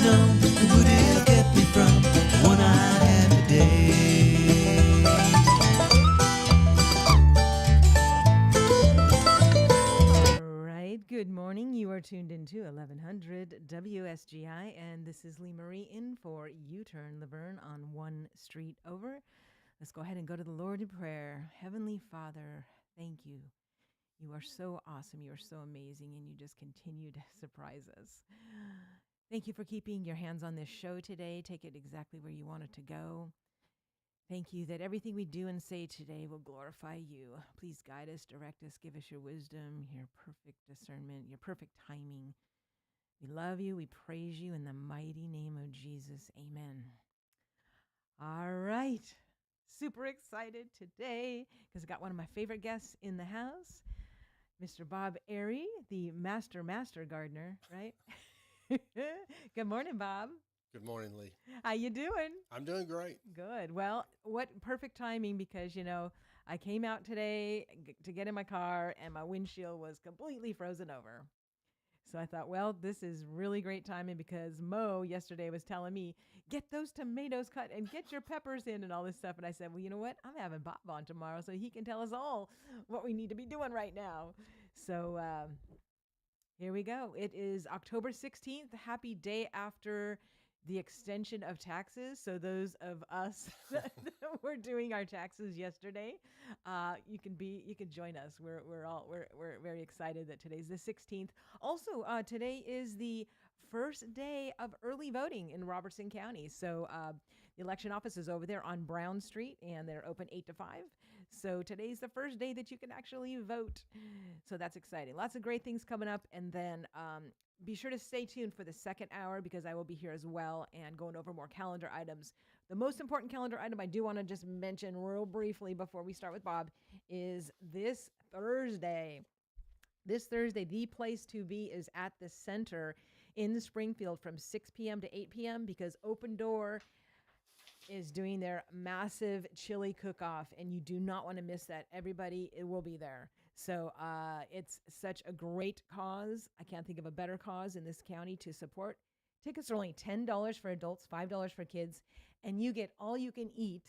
know it would have kept me from the one I had today. All right. Good morning. You are tuned into 1100 WSGI, and this is Lee Marie in for U-Turn Laverne on One Street Over. Let's go ahead and go to the Lord in prayer. Heavenly Father, thank you. You are so awesome. You are so amazing, and you just continue to surprise us. Thank you for keeping your hands on this show today. Take it exactly where you want it to go. Thank you that everything we do and say today will glorify you. Please guide us, direct us, give us your wisdom, your perfect discernment, your perfect timing. We love you. We praise you in the mighty name of Jesus. Amen. All right. Super excited today because I got one of my favorite guests in the house, Mr. Bob Airy, the master gardener, right? Good morning, Bob. Good morning, Lee. How you doing? I'm doing great. Good. Well, what perfect timing because, I came out today to get in my car and my windshield was completely frozen over. So I thought, well, this is really great timing because Mo yesterday was telling me, get those tomatoes cut and get your peppers in and all this stuff. And I said, well, you know what? I'm having Bob on tomorrow so he can tell us all what we need to be doing right now. So here we go. It is October 16th. Happy day after the extension of taxes. So those of us that were doing our taxes yesterday, you can join us. We're very excited that today's the 16th. Also, today is the first day of early voting in Robertson County. So the election office is over there on Brown Street, and they're open 8 to 5. So today's the first day that you can actually vote. So that's exciting. Lots of great things coming up. And then be sure to stay tuned for the second hour because I will be here as well and going over more calendar items. The most important calendar item I do want to just mention real briefly before we start with Bob is this Thursday. This Thursday, the place to be is at the center in Springfield from 6 p.m. to 8 p.m. because Open Door is doing their massive chili cook-off, and you do not want to miss that. Everybody will be there. So it's such a great cause. I can't think of a better cause in this county to support. Tickets are only $10 for adults, $5 for kids, and you get all you can eat.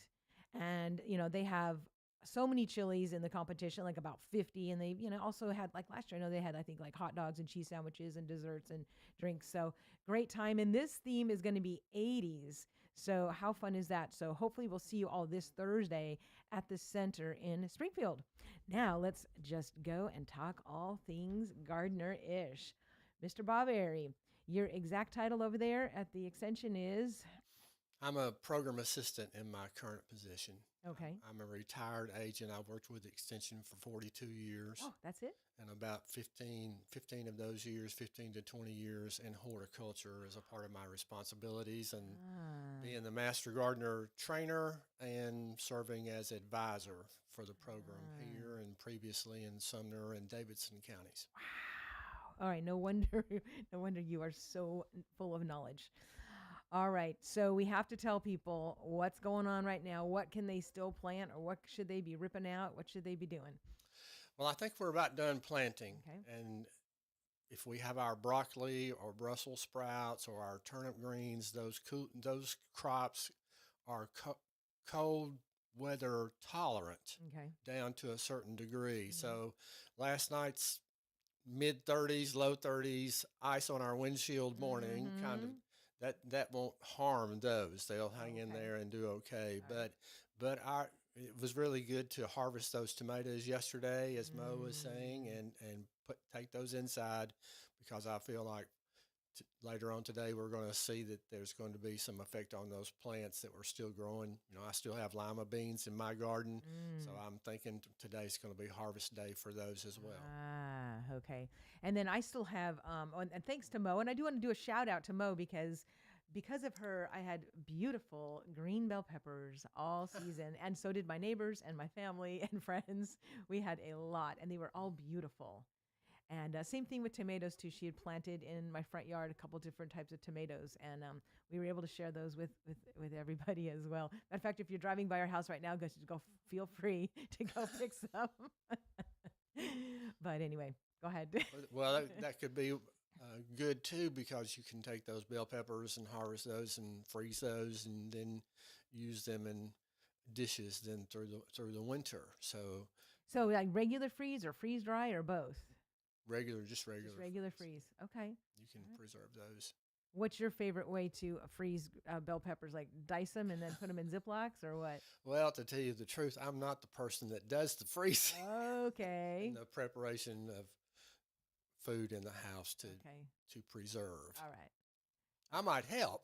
And, they have so many chilies in the competition, like about 50. And they, also had, like last year, I know they had, I think, like hot dogs and cheese sandwiches and desserts and drinks. So great time. And this theme is going to be 80s. So how fun is that? So hopefully we'll see you all this Thursday at the center in Springfield. Now let's just go and talk all things gardener-ish. Mr. Bob Airy, your exact title over there at the extension is? I'm a program assistant in my current position. Okay. I'm a retired agent. I've worked with Extension for 42 years. Oh, that's it? And about 15 of those years, 15 to 20 years in horticulture as a part of my responsibilities and being the master gardener trainer and serving as advisor for the program here and previously in Sumner and Davidson counties. Wow. All right. No wonder you are so full of knowledge. All right. So we have to tell people what's going on right now. What can they still plant or what should they be ripping out? What should they be doing? Well, I think we're about done planting. Okay. And if we have our broccoli or Brussels sprouts or our turnip greens, those crops are cold weather tolerant down to a certain degree. Mm-hmm. So last night's mid 30s, low 30s, ice on our windshield morning, kind of that won't harm those. They'll hang in there and do okay. But it was really good to harvest those tomatoes yesterday, as Mo was saying, and take those inside because I feel like later on today we're going to see that there's going to be some effect on those plants that were still growing. I still have lima beans in my garden, so I'm thinking today's going to be harvest day for those as well. Okay. And then I still have, and thanks to Mo, and I do want to do a shout out to Mo because of her, I had beautiful green bell peppers all season, and so did my neighbors and my family and friends. We had a lot, and they were all beautiful. And same thing with tomatoes, too. She had planted in my front yard a couple different types of tomatoes, and we were able to share those with everybody as well. Matter of fact, if you're driving by our house right now, go feel free to go pick some. But anyway, go ahead. Well, that could be good too because you can take those bell peppers and harvest those and freeze those and then use them in dishes then through the winter. So So like regular freeze or freeze dry or both? just regular Just regular freeze. freeze. Okay. You can All right. preserve those. What's your favorite way to freeze bell peppers? Like dice them and then put them in Ziplocs or what? Well, to tell you the truth, I'm not the person that does the freezing Okay. and the preparation of food in the house Okay. to preserve. All right. I might help,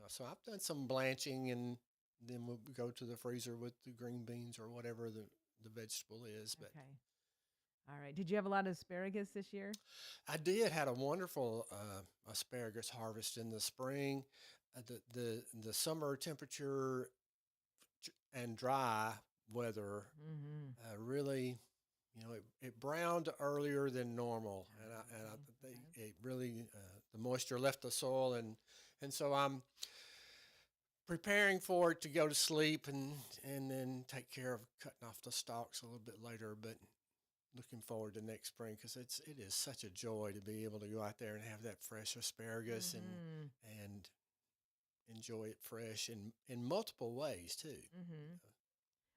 So I've done some blanching, and then we'll go to the freezer with the green beans or whatever the vegetable is. But Okay. All right. Did you have a lot of asparagus this year? I did had a wonderful asparagus harvest in the spring. The summer temperature and dry weather Mm-hmm. really, it browned earlier than normal, and I Okay. they, it really the moisture left the soil, and so I'm preparing for it to go to sleep, and then take care of cutting off the stalks a little bit later, but. Looking forward to next spring because it is such a joy to be able to go out there and have that fresh asparagus Mm-hmm. and enjoy it fresh in multiple ways too. Mm-hmm.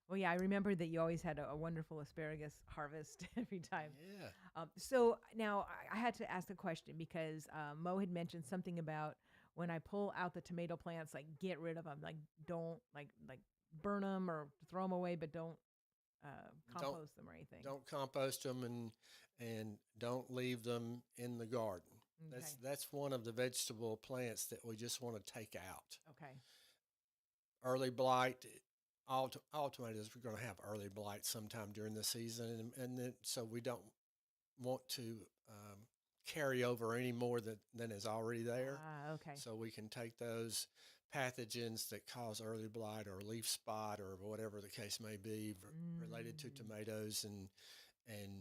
Well, yeah, I remember that you always had a wonderful asparagus harvest every time. Yeah. So now I had to ask the question because Mo had mentioned something about when I pull out the tomato plants, like get rid of them, like don't like burn them or throw them away, but don't Don't compost them or anything. don't compost them and don't leave them in the garden. Okay. That's one of the vegetable plants that we just want to take out. Okay. Early blight. All tomatoes we're going to have early blight sometime during the season, and then so we don't want to um, carry over any more than is already there. Okay. So we can take those pathogens that cause early blight or leaf spot or whatever the case may be related to Mm. tomatoes and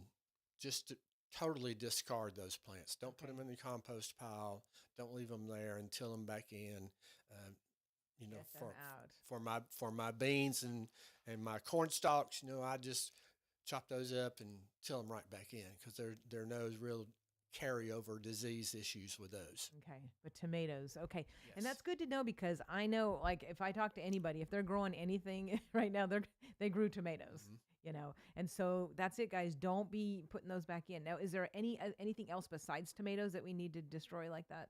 just totally discard those plants. Don't put Okay. them in the compost pile. Don't leave them there and till them back in. Um, Get them out. for my beans and my corn stalks, I just chop those up and till them right back in because there are no real carryover disease issues with those. Okay, but tomatoes. Okay, and Yes. that's good to know because I know, like, if I talk to anybody, if they're growing anything right now, they grew tomatoes, Mhm. and so that's it, guys. Don't be putting those back in. Now, is there anything else besides tomatoes that we need to destroy like that?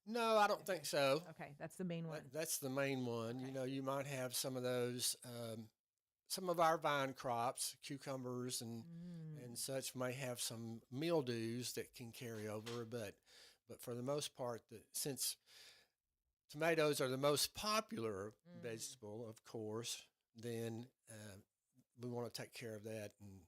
No, I don't Okay, think so. okay, that's the main one. That's the main one. Okay. You might have some of those, some of our vine crops, cucumbers Mm. and such may have some mildews that can carry over, but for the most part, since tomatoes are the most popular Mm. vegetable, of course, then we want to take care of that and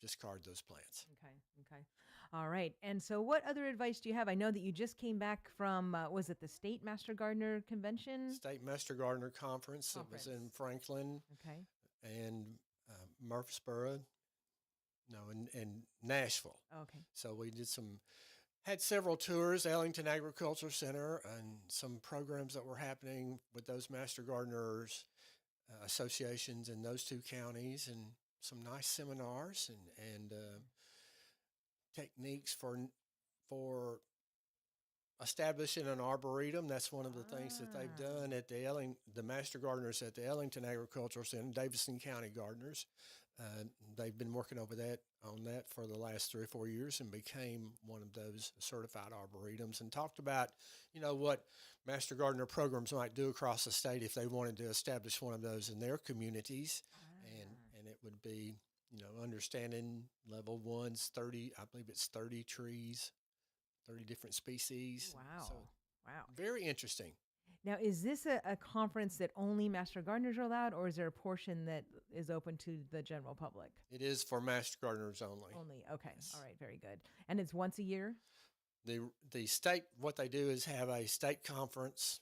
discard those plants. Okay. Okay. All right. And so, what other advice do you have? I know that you just came back from, was it the State Master Gardener Convention? State Master Gardener Conference that was in Conference. Franklin Okay. and Murfreesboro, no, and Nashville. Okay. So we had several tours, Ellington Agriculture Center, and some programs that were happening with those Master Gardeners associations in those two counties, and some nice seminars and techniques for establishing an arboretum. That's one of the things that they've Ah. done at the Master Gardeners at the Ellington Agricultural Center, Davidson County Gardeners. They've been working on that for the last 3 or 4 years and became one of those certified arboretums and talked about, what Master Gardener programs might do across the state if they wanted to establish one of those in their communities. And it would be, understanding level one's 30, I believe it's 30 trees, 30 different species. Wow. So Wow. very interesting. Now, is this a conference that only Master Gardeners are allowed, or is there a portion that is open to the general public? It is for Master Gardeners only. Only. Okay. Yes. All right. Very good. And it's once a year? The state, what they do is have a state conference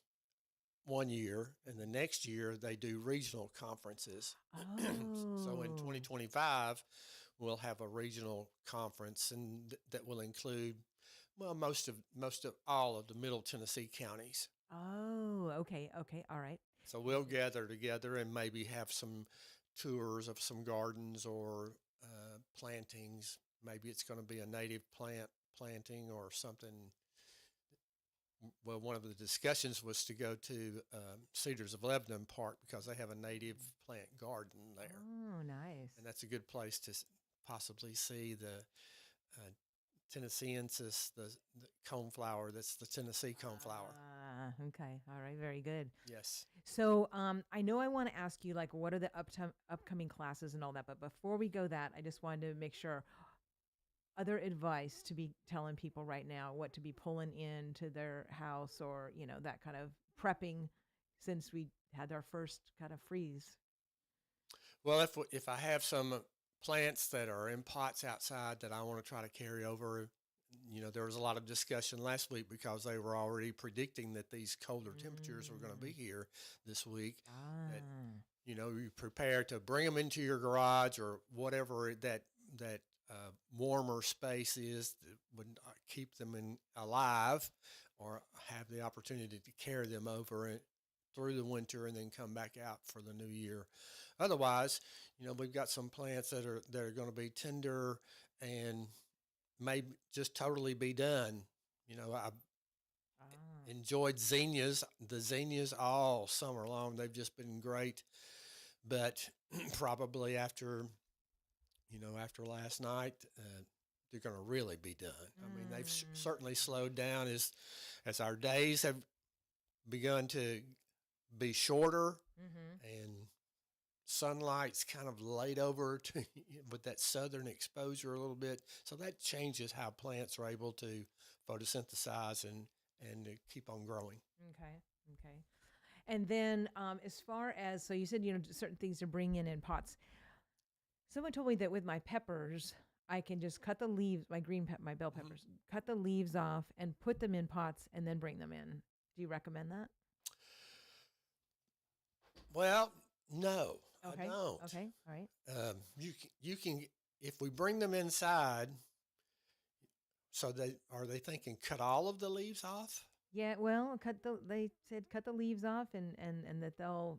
one year, and the next year they do regional conferences. So in Oh. 2025, we'll have a regional conference, and that will include, well, most of all of the Middle Tennessee counties. Oh, okay. Okay. All right. So we'll gather together and maybe have some tours of some gardens or plantings. Maybe it's going to be a native planting or something. Well, one of the discussions was to go to Cedars of Lebanon Park because they have a native plant garden there. Oh, nice. And that's a good place to possibly see the Tennesseeansis, the coneflower. That's the Tennessee coneflower. Okay. All right. Very good. Yes. So I know I want to ask you, like, what are the upcoming classes and all that. But before we go that, I just wanted to make sure, other advice to be telling people right now, what to be pulling into their house, or, that kind of prepping, since we had our first kind of freeze. Well, if I have some plants that are in pots outside that I want to try to carry over, there was a lot of discussion last week because they were already predicting that these colder temperatures were going to be here this week. That, you prepare to bring them into your garage or whatever that warmer space is that would keep them alive, or have the opportunity to carry them over through the winter and then come back out for the new year. Otherwise, we've got some plants that are going to be tender and may just totally be done. I enjoyed zinnias, the zinnias all summer long. They've just been great, but probably after last night, they're going to really be done. I mean, they've certainly slowed down as our days have begun to be shorter, and sunlight's kind of laid over with that southern exposure a little bit. So that changes how plants are able to photosynthesize and to keep on growing. Okay. And then as far as, so you said, certain things to bring in pots. Someone told me that with my peppers, I can just cut the leaves, my bell peppers, cut the leaves off and put them in pots and then bring them in. Do you recommend that? Well, no, okay. I don't. Okay, all right. You can, if we bring them inside, so are they thinking cut all of the leaves off? Yeah, well, they said cut the leaves off and that they'll,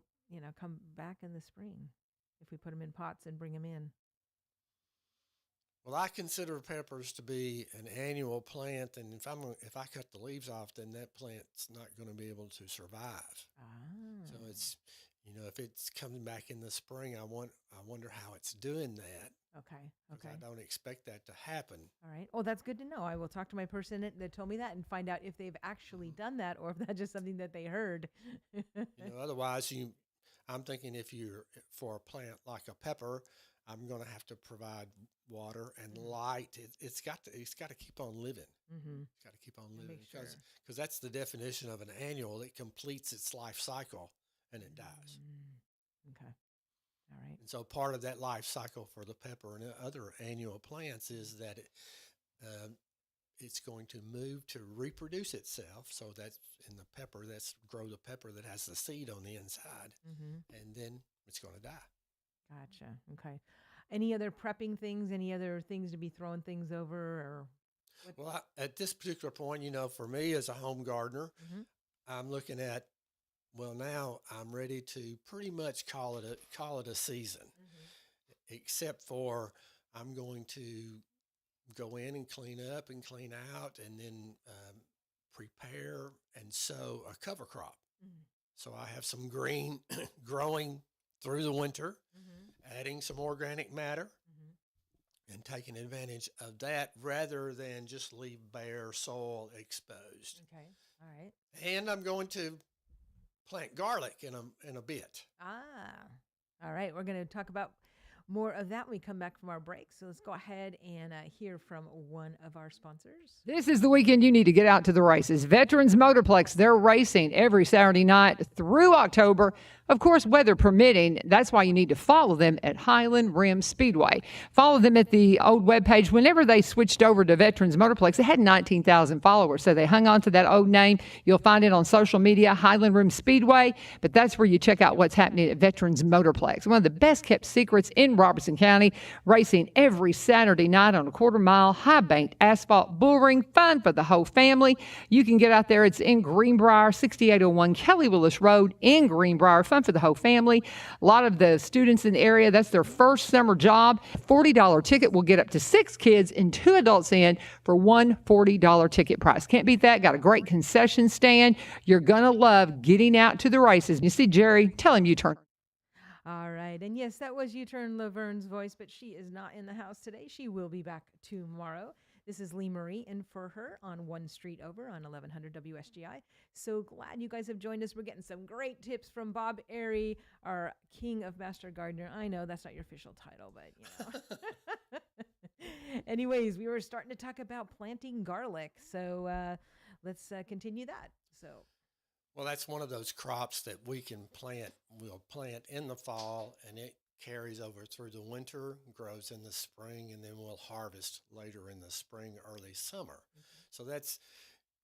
come back in the spring if we put them in pots and bring them in. Well, I consider peppers to be an annual plant, and if I cut the leaves off, then that plant's not going to be able to survive. So it's, if it's coming back in the spring, I wonder how it's doing that. Okay. I don't expect that to happen. All right. Oh, that's good to know. I will talk to my person that told me that and find out if they've actually done that or if that's just something that they heard. Otherwise, I'm thinking for a plant like a pepper, I'm going to have to provide water and light. It's got to keep on living. It's got to keep on living because that's the definition of an annual. It completes its life cycle and it dies. Okay. All right. And so part of that life cycle for the pepper and other annual plants is that it's going to move to reproduce itself. So that's in the pepper, grow the pepper that has the seed on the inside, and then it's going to die. Gotcha. Okay. Any other prepping things? Any other things to be throwing things over? Or Well, at this particular point, for me as a home gardener, I'm looking at, well, now I'm ready to pretty much call it a season, except for I'm going to go in and clean up and clean out, and then prepare and sow a cover crop. So I have some green growing through the winter, adding some organic matter, and taking advantage of that rather than just leave bare soil exposed. Okay. All right. And I'm going to plant garlic in a bit. All right. We're going to talk about more of that when we come back from our break. So let's go ahead and hear from one of our sponsors. This is the weekend you need to get out to the races. Veterans Motorplex, they're racing every Saturday night through October. Of course, weather permitting. That's why you need to follow them at Highland Rim Speedway. Follow them at the old webpage. Whenever they switched over to Veterans Motorplex, they had 19,000 followers. So they hung on to that old name. You'll find it on social media, Highland Rim Speedway. But that's where you check out what's happening at Veterans Motorplex. One of the best kept secrets in Robertson County, racing every Saturday night on a quarter-mile, high-banked asphalt bull ring, fun for the whole family. You can get out there. It's in Greenbrier, 6801 Kelly Willis Road in Greenbrier. Phone fun for the whole family. A lot of the students in the area, that's their first summer job. $40 ticket will get up to 6 kids and 2 adults in for one $40 ticket price. Can't beat that. Got a great concession stand. You're going to love getting out to the races. You see Jerry, tell him U-turn. All right. And yes, that was U-Turn Laverne's voice, but she is not in the house today. She will be back tomorrow. This is Lee Marie in for her on One Street Over on 1100 WSGI. So glad you guys have joined us. We're getting some great tips from Bob Airy, our King of Master Gardener. I know that's not your official title, but you know. Anyways, we were starting to talk about planting garlic. So let's continue that. So. Well, that's one of those crops that we can plant. We'll plant in the fall, and it carries over through the winter, grows in the spring, and then we'll harvest later in the spring, early summer. So that's,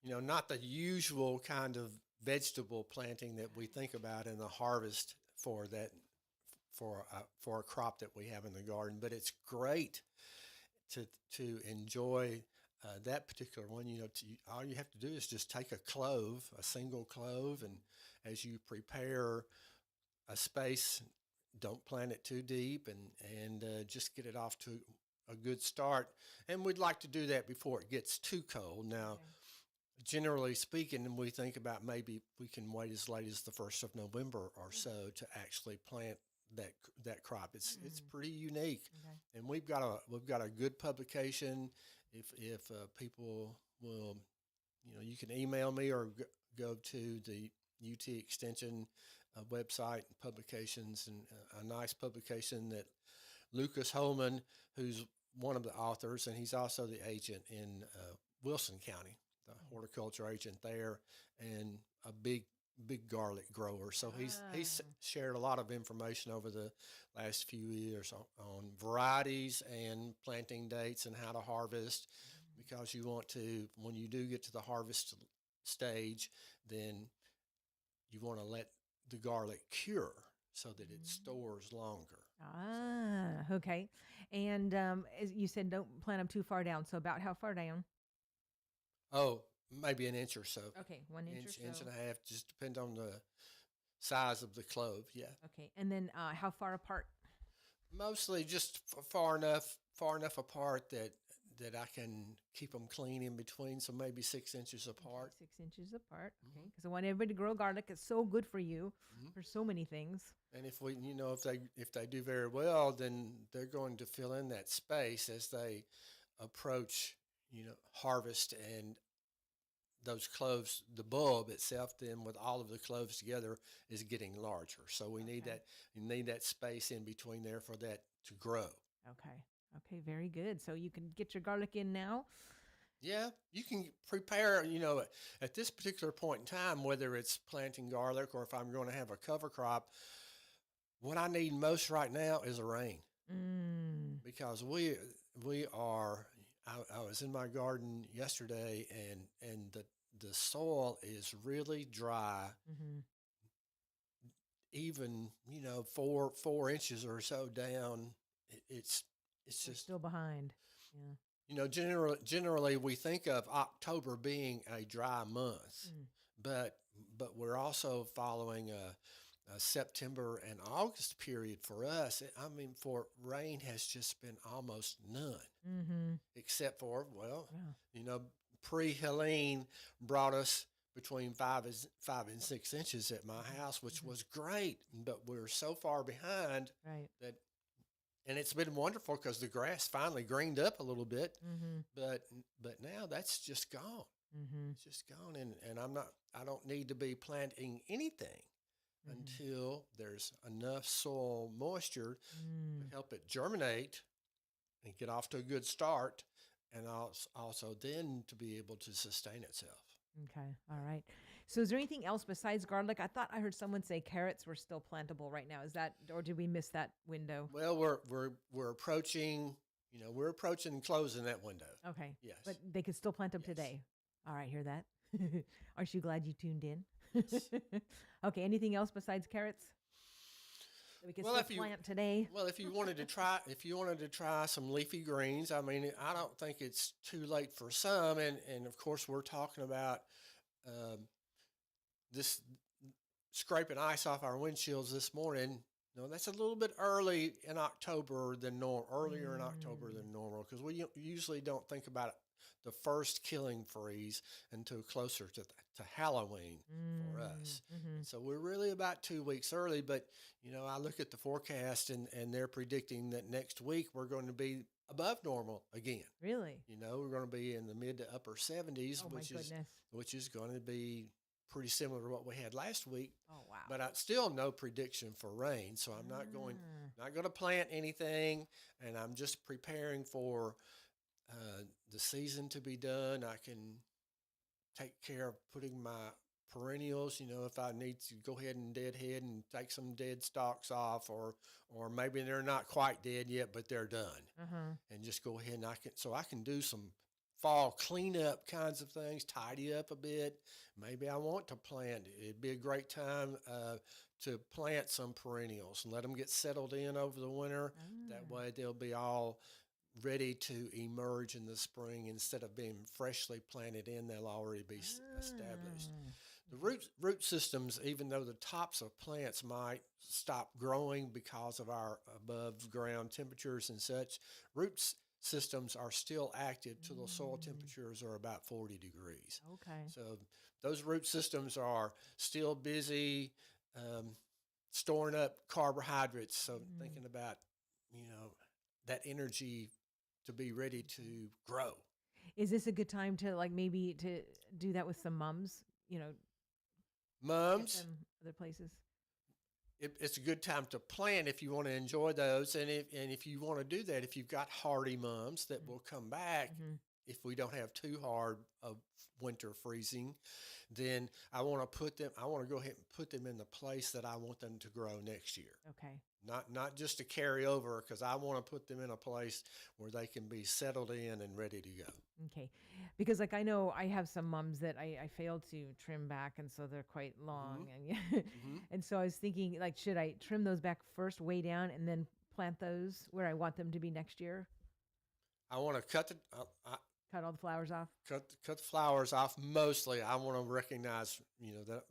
not the usual kind of vegetable planting that we think about in the harvest for that, for a crop that we have in the garden. But it's great to enjoy that particular one. All you have to do is just take a single clove, and as you prepare a space, don't plant it too deep, and just get it off to a good start. And we'd like to do that before it gets too cold. Now, generally speaking, we think about maybe we can wait as late as the 1st of November or so to actually plant that crop. It's pretty unique, and we've got a good publication. If people will, you can email me or go to the UT Extension website and publications, and a nice publication that Lucas Holman, who's one of the authors, and he's also the agent in Wilson County, the horticulture agent there, and a big garlic grower. So he's shared a lot of information over the last few years on varieties and planting dates and how to harvest, because you want to, when you do get to the harvest stage, then you want to let the garlic cure so that it stores longer. Okay. And as you said, don't plant them too far down. So about how far down? Oh, maybe an inch or so. Okay, 1 inch or so. Inch and a half, just depend on the size of the clove. Yeah. Okay, and then how far apart? Mostly just far enough apart that I can keep them clean in between. So maybe 6 inches apart. 6 inches apart. Okay, because I want everybody to grow garlic. It's so good for you for so many things. And if they do very well, then they're going to fill in that space as they approach harvest, and those cloves, the bulb itself, then with all of the cloves together, is getting larger. So we need that space in between there for that to grow. Okay, very good. So you can get your garlic in now. Yeah, you can prepare, at this particular point in time, whether it's planting garlic or if I'm going to have a cover crop, what I need most right now is a rain. Because we are, I was in my garden yesterday, and the soil is really dry. Even 4 inches or so down, it's just still behind. Yeah. Generally we think of October being a dry month, but we're also following a September and August period for us. For rain has just been almost none, except for, pre-Helene brought us between 5 and 6 inches at my house, which was great, but we're so far behind that. And it's been wonderful because the grass finally greened up a little bit, but now that's just gone. It's just gone, and I don't need to be planting anything until there's enough soil moisture to help it germinate and get off to a good start, and also then to be able to sustain itself. Okay, all right. So is there anything else besides garlic? I thought I heard someone say carrots were still plantable right now. Is that, or did we miss that window? Well, we're approaching, closing that window. Okay. Yes. But they could still plant them today. All right, hear that? Aren't you glad you tuned in? Okay, anything else besides carrots that we can still plant today? Well, if you wanted to try some leafy greens, I don't think it's too late for some, and of course we're talking about this scraping ice off our windshields this morning. No, that's a little bit early in October than normal, earlier in October than normal, because we usually don't think about the first killing freeze until closer to Halloween for us. Mm-hmm. And so we're really about 2 weeks early, but I look at the forecast and they're predicting that next week we're going to be above normal again. Really? We're going to be in the mid to upper 70s, Oh my goodness. which is going to be pretty similar to what we had last week. Oh wow. But I still no prediction for rain, so I'm not going to plant anything, and I'm just preparing for the season to be done. I can take care of putting my perennials. If I need to go ahead and deadhead and take some dead stalks off, or maybe they're not quite dead yet, but they're done, and just go ahead and I can do some fall cleanup kinds of things, tidy up a bit. Maybe I want to plant. It'd be a great time to plant some perennials and let them get settled in over the winter. That way they'll be all ready to emerge in the spring. Instead of being freshly planted in, they'll already be established. The root systems, even though the tops of plants might stop growing because of our above ground temperatures and such, roots systems are still active till the soil temperatures are about 40 degrees. Okay. So those root systems are still busy storing up carbohydrates. So thinking about, that energy to be ready to grow. Is this a good time to maybe to do that with some mums? Get Mums, them other places. it's a good time to plant if you want to enjoy those. And if you want to do that, if you've got hardy mums that will come back, if we don't have too hard of winter freezing, then I want to go ahead and put them in the place that I want them to grow next year. Okay. Not just to carry over, because I want to put them in a place where they can be settled in and ready to go. Okay. Because I know I have some mums that I failed to trim back, and so they're quite long. And and so I was thinking, should I trim those back first way down and then plant those where I want them to be next year? I want to cut all the flowers off. Cut the flowers off. Mostly, I want to recognize, that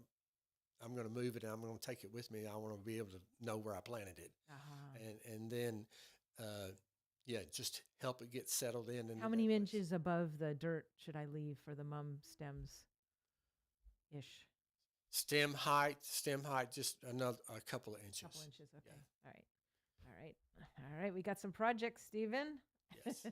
I'm going to move it and I'm going to take it with me. I want to be able to know where I planted it, and then, just help it get settled in. How many inches above the dirt should I leave for the mum stems? Ish. Stem height, just a couple of inches. Couple inches. Okay. Yeah. All right. We got some projects, Stephen. Yes.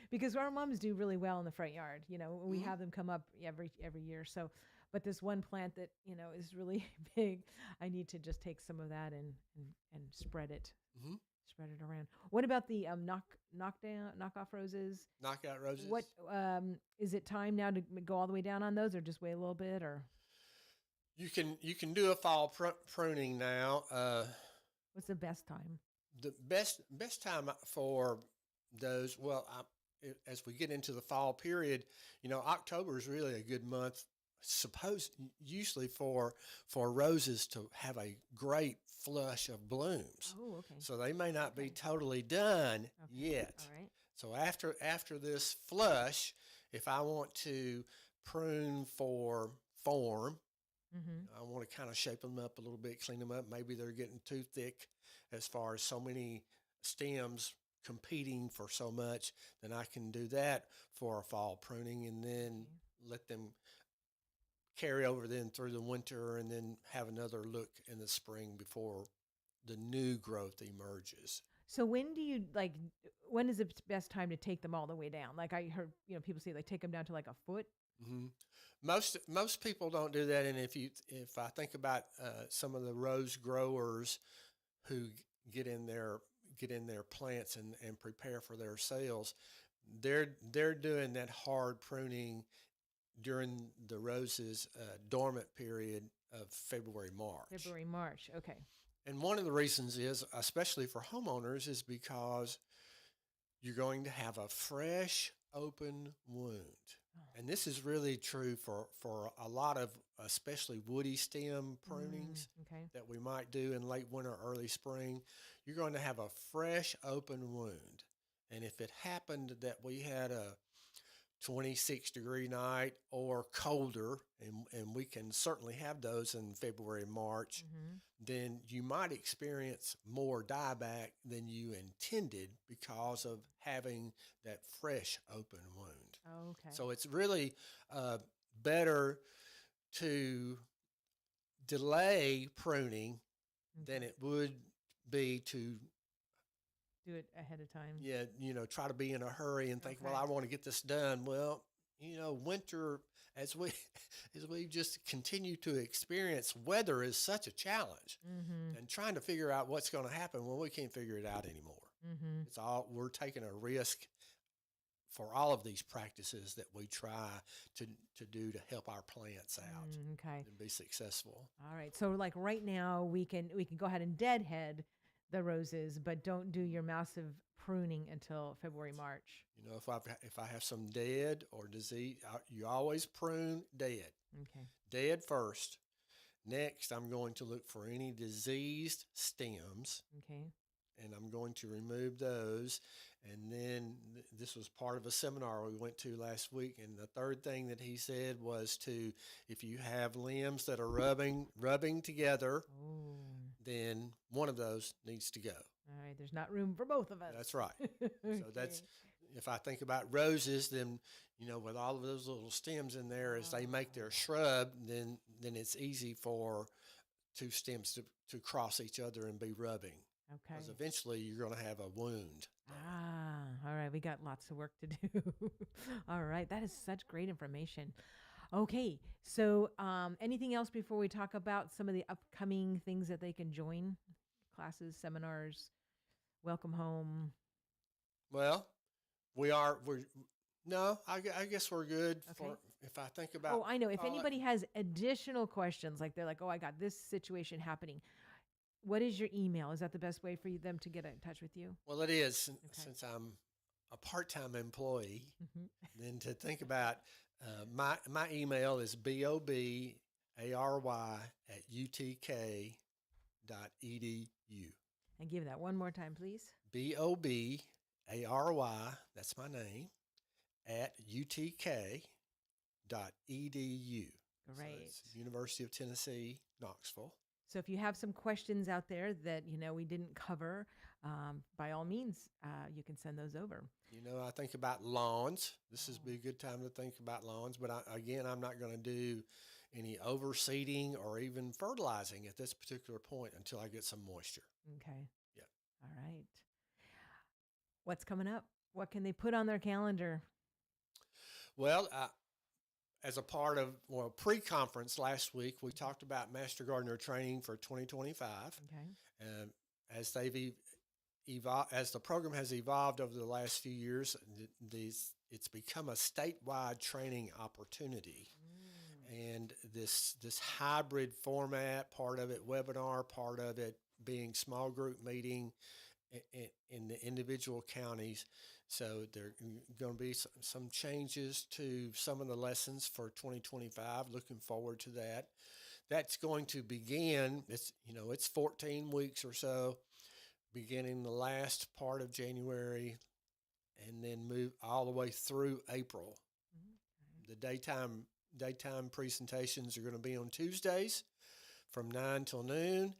Because our mums do really well in the front yard. We have them come up every year. So, but this one plant that is really big, I need to just take some of that and spread it. Spread it around. What about the knockoff roses? Knockout roses. What is it time now to go all the way down on those, or just wait a little bit, or? You can do a fall pruning now. What's the best time? The best time for those, as we get into the fall period, October is really a good month, usually for roses to have a great flush of blooms. Oh, okay. So they may not be totally done yet. All right. So after this flush, if I want to prune for form, I want to kind of shape them up a little bit, clean them up. Maybe they're getting too thick as far as so many stems competing for so much, then I can do that for a fall pruning and then let them carry over then through the winter and then have another look in the spring before the new growth emerges. So when is the best time to take them all the way down? Like I heard, people say take them down to a foot. Most people don't do that. And if I think about some of the rose growers who get in their plants and prepare for their sales, they're doing that hard pruning during the roses dormant period of February, March. Okay. And one of the reasons is, especially for homeowners, is because you're going to have a fresh open wound. And this is really true for a lot of, especially woody stem prunings that we might do in late winter, early spring. You're going to have a fresh open wound. And if it happened that we had a 26-degree night or colder, and we can certainly have those in February and March, then you might experience more dieback than you intended because of having that fresh open wound. Okay. So it's really better to delay pruning than it would be to do it ahead of time. try to be in a hurry and think, well, Okay. I want to get this done. Well, winter, as we as we just continue to experience, weather is such a challenge, and trying to figure out what's going to happen when we can't figure it out anymore. It's all, we're taking a risk for all of these practices that we try to do to help our plants out Okay. and be successful. All right. So like right now we can go ahead and deadhead the roses, but don't do your massive pruning until February, March. If I have some dead or disease, you always prune dead. Okay. Dead first. Next, I'm going to look for any diseased stems, Okay. and I'm going to remove those. And then this was part of a seminar we went to last week. And the third thing that he said was if you have limbs that are rubbing together, Oh. then one of those needs to go. All right. There's not room for both of us. That's right. Okay. So that's, if I think about roses, then, with all of those little stems in there, as they make their shrub, then it's easy for two stems to cross each other and be rubbing. Okay. Because eventually you're going to have a wound. All right. We got lots of work to do. All right. That is such great information. Okay. So, anything else before we talk about some of the upcoming things that they can join? Classes, seminars, welcome home. Well, I guess we're good. Okay. If I think about. Oh, I know. If anybody has additional questions, like they're like, oh, I got this situation happening. What is your email? Is that the best way for them to get in touch with you? Well, it is, since I'm a part-time employee. Then to think about, my email is bobary@utk.edu. And give that one more time, please. bobary, that's my name, at utk.edu. Great. So it's University of Tennessee, Knoxville. So if you have some questions out there that we didn't cover, by all means, you can send those over. I think about lawns. This is be a good time to think about lawns, but I'm not going to do any overseeding or even fertilizing at this particular point until I get some moisture. Okay. Yeah. All right. What's coming up? What can they put on their calendar? Well, as a part of pre-conference last week, we talked about Master Gardener training for 2025. Okay. As they've as the program has evolved over the last few years, it's become a statewide training opportunity. And this hybrid format, part of it webinar, part of it being small group meeting in the individual counties. So there are going to be some changes to some of the lessons for 2025. Looking forward to that. That's going to begin, it's 14 weeks or so, beginning the last part of January and then move all the way through April. The daytime presentations are going to be on Tuesdays from 9 till noon.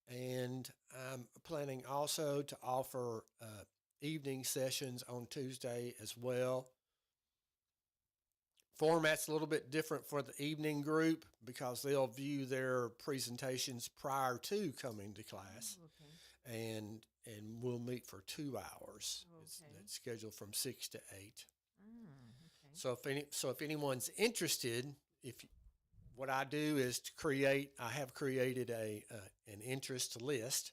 And I'm planning also to offer evening sessions on Tuesday as well. Format's a little bit different for the evening group because they'll view their presentations prior to coming to class. Okay. And we'll meet for 2 hours. Okay. It's scheduled from 6 to 8. Okay. So if anyone's interested, what I do is I have created an interest list.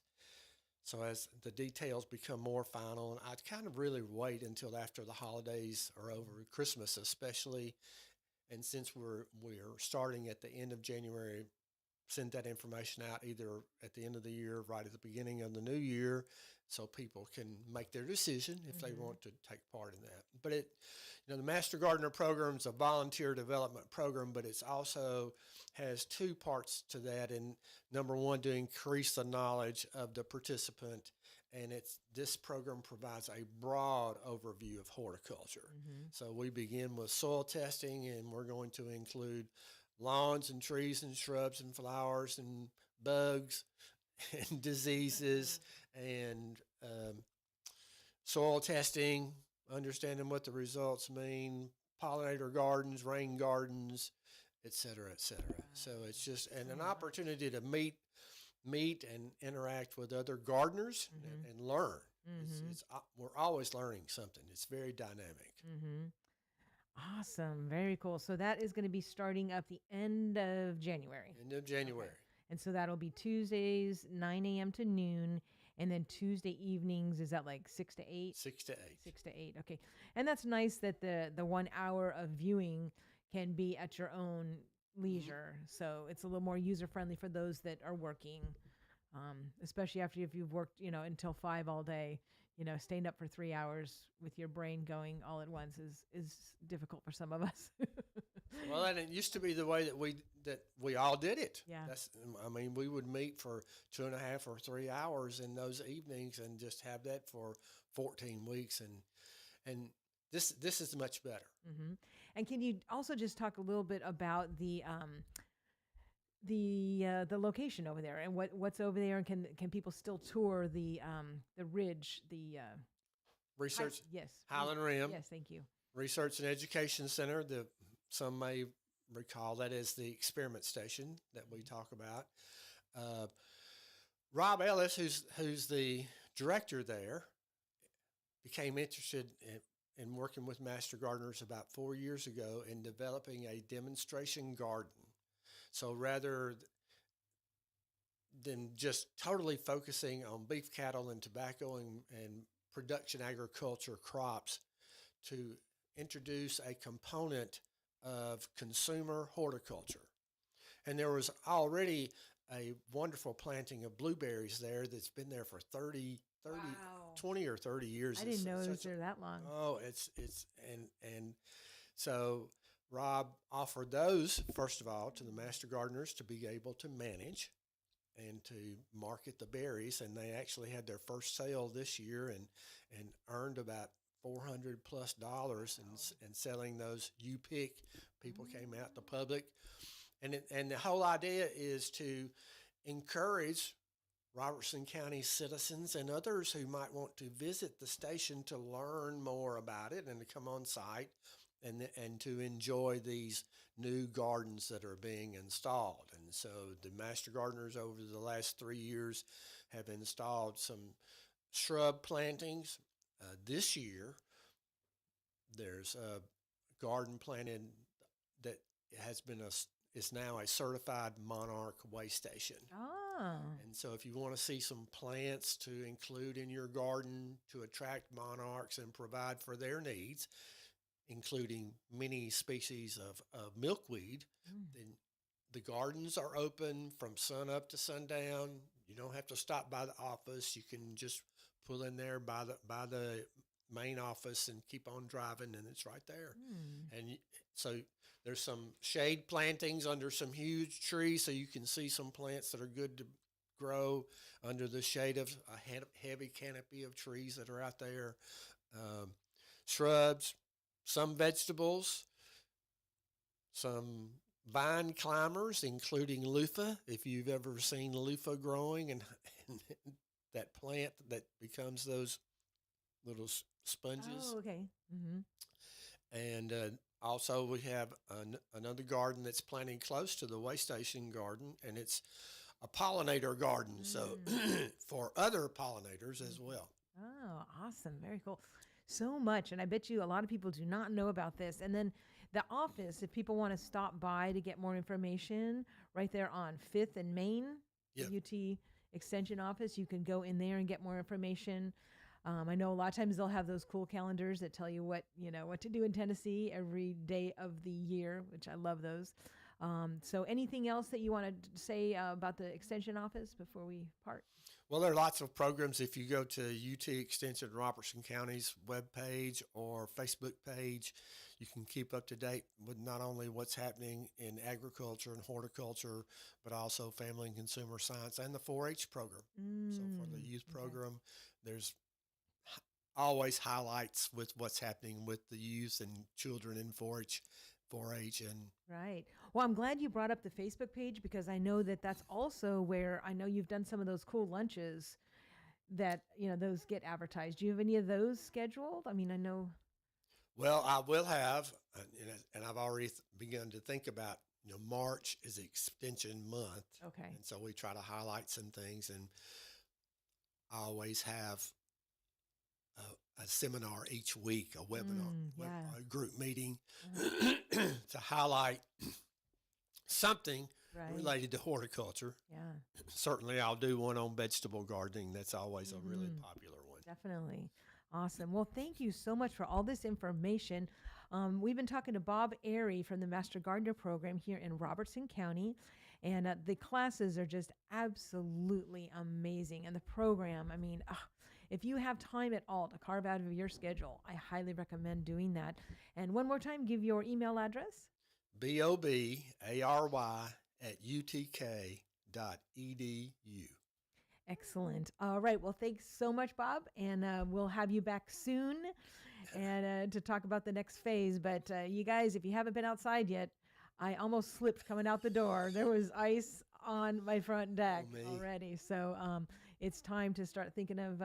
So as the details become more final, and I kind of really wait until after the holidays are over, Christmas especially, and since we're starting at the end of January, send that information out either at the end of the year, right at the beginning of the new year, so people can make their decision if they want to take part in that. But the Master Gardener program is a volunteer development program, but it's also has two parts to that. And number one, to increase the knowledge of the participant, this program provides a broad overview of horticulture. Mm-hmm. So we begin with soil testing, and we're going to include lawns and trees and shrubs and flowers and bugs and diseases and soil testing, understanding what the results mean, pollinator gardens, rain gardens, et cetera, et cetera. So it's just an opportunity to meet and interact with other gardeners and learn. We're always learning something. It's very dynamic. Mm-hmm. Awesome. Very cool. So that is going to be starting up the end of January. End of January. Okay. And so that'll be Tuesdays, 9 a.m. to noon. And then Tuesday evenings, is that like 6 to 8? 6 to 8. 6 to 8. Okay. And that's nice that the 1 hour of viewing can be at your own leisure. So it's a little more user friendly for those that are working, especially after if you've worked, until 5 all day. Staying up for 3 hours with your brain going all at once is difficult for some of us. Well, and it used to be the way that we all did it. Yeah. We would meet for 2.5 or 3 hours in those evenings and just have that for 14 weeks, and this is much better. Mm-hmm. And can you also just talk a little bit about the location over there and what's over there, and can people still tour the ridge, the Research yes, Highland Rim. Yes, thank you. Research and Education Center. Some may recall that as the experiment station that we talk about. Rob Ellis, who's the director there, became interested in working with master gardeners about 4 years ago in developing a demonstration garden. So rather than just totally focusing on beef cattle and tobacco and production agriculture crops, to introduce a component of consumer horticulture. And there was already a wonderful planting of blueberries there that's been there for 20 or 30 years. I didn't know it was there that long. Oh, and so Rob offered those, first of all, to the master gardeners to be able to manage and to market the berries. And they actually had their first sale this year and earned about $400+ in selling those. You pick. People came out, the public. And the whole idea is to encourage Robertson County citizens and others who might want to visit the station to learn more about it and to come on site and to enjoy these new gardens that are being installed. And so the master gardeners over the last 3 years have installed some shrub plantings. This year, there's a garden planted that is now a certified monarch way station. Oh. And so if you want to see some plants to include in your garden to attract monarchs and provide for their needs, including many species of milkweed, then the gardens are open from sun up to sundown. You don't have to stop by the office. You can just pull in there by the main office and keep on driving, and it's right there. And so there's some shade plantings under some huge trees, so you can see some plants that are good to grow under the shade of a heavy canopy of trees that are out there. Shrubs, some vegetables, some vine climbers, including loofah, if you've ever seen loofah growing, and that plant that becomes those little sponges. Oh, okay. Mm-hmm. And also we have another garden that's planting close to the way station garden, and it's a pollinator garden, so for other pollinators as well. Oh, awesome. Very cool. So much. And I bet you a lot of people do not know about this. And then the office, if people want to stop by to get more information, right there on 5th and Main, Yeah. the UT Extension office, you can go in there and get more information. I know a lot of times they'll have those cool calendars that tell you what to do in Tennessee every day of the year, which I love those. So anything else that you want to say about the Extension office before we part? Well, there are lots of programs. If you go to UT Extension Robertson County's webpage or Facebook page, you can keep up to date with not only what's happening in agriculture and horticulture, but also family and consumer science and the 4-H program. So for the youth Okay. program, there's always highlights with what's happening with the youth and children in 4-H, and Right. Well, I'm glad you brought up the Facebook page because I know that that's also where I know you've done some of those cool lunches that, those get advertised. Do you have any of those scheduled? I mean, I know. well, I will have, and I've already begun to think about. March is extension month, Okay. and so we try to highlight some things, and I always have a seminar each week, a webinar, Yeah. a group meeting Uh, to highlight something right. related to horticulture. Yeah. Certainly, I'll do one on vegetable gardening. That's always a really popular one. Definitely. Awesome. Well, thank you so much for all this information. We've been talking to Bob Airy from the Master Gardener program here in Robertson County. And the classes are just absolutely amazing. And the program, I mean, if you have time at all to carve out of your schedule, I highly recommend doing that. And one more time, give your email address. BOBARY@UTK.edu. Excellent. All right. Well, thanks so much, Bob. And we'll have you back soon and to talk about the next phase. But you guys, if you haven't been outside yet, I almost slipped coming out the door. There was ice on my front deck already. So it's time to start thinking of